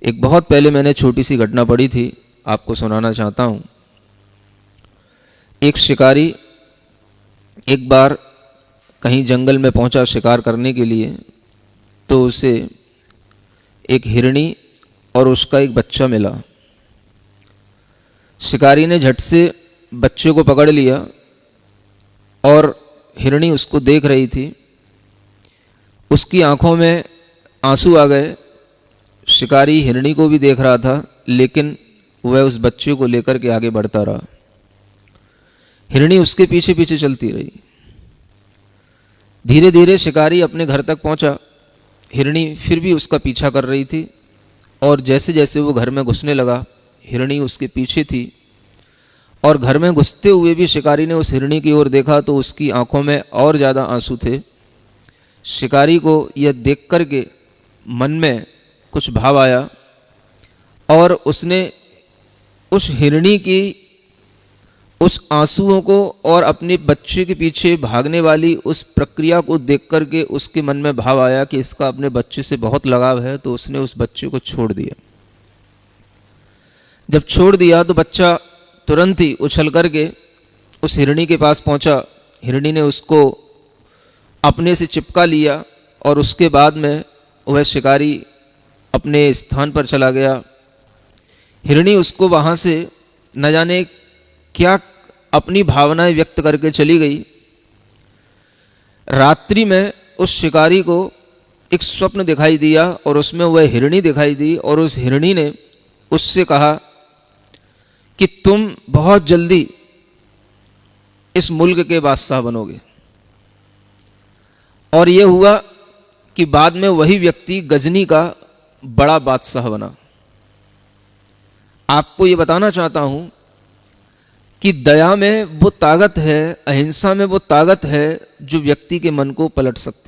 एक बहुत पहले मैंने छोटी सी घटना पढ़ी थी, आपको सुनाना चाहता हूँ। एक शिकारी एक बार कहीं जंगल में पहुंचा शिकार करने के लिए, तो उसे एक हिरनी और उसका एक बच्चा मिला। शिकारी ने झट से बच्चे को पकड़ लिया और हिरनी उसको देख रही थी। उसकी आंखों में आंसू आ गए। शिकारी हिरनी को भी देख रहा था, लेकिन वह उस बच्चे को लेकर के आगे बढ़ता रहा। हिरनी उसके पीछे पीछे चलती रही। धीरे धीरे शिकारी अपने घर तक पहुंचा। हिरनी फिर भी उसका पीछा कर रही थी, और जैसे जैसे वो घर में घुसने लगा, हिरनी उसके पीछे थी। और घर में घुसते हुए भी शिकारी ने उस हिरनी की ओर देखा तो उसकी आंखों में और ज़्यादा आंसू थे। शिकारी को यह देख कर के मन में कुछ भाव आया, और उसने उस हिरनी की उस आंसुओं को और अपने बच्चे के पीछे भागने वाली उस प्रक्रिया को देख कर के उसके मन में भाव आया कि इसका अपने बच्चे से बहुत लगाव है, तो उसने उस बच्चे को छोड़ दिया। जब छोड़ दिया तो बच्चा तुरंत ही उछल करके उस हिरनी के पास पहुंचा। हिरनी ने उसको अपने से चिपका लिया, और उसके बाद में वह शिकारी अपने स्थान पर चला गया। हिरनी उसको वहाँ से न जाने क्या अपनी भावनाएं व्यक्त करके चली गई। रात्रि में उस शिकारी को एक स्वप्न दिखाई दिया, और उसमें वह हिरनी दिखाई दी, और उस हिरनी ने उससे कहा कि तुम बहुत जल्दी इस मुल्क के बादशाह बनोगे। और यह हुआ कि बाद में वही व्यक्ति गजनी का बड़ा बादशाह बना। आपको यह बताना चाहता हूं कि दया में वो ताकत है, अहिंसा में वो ताकत है जो व्यक्ति के मन को पलट सकती है।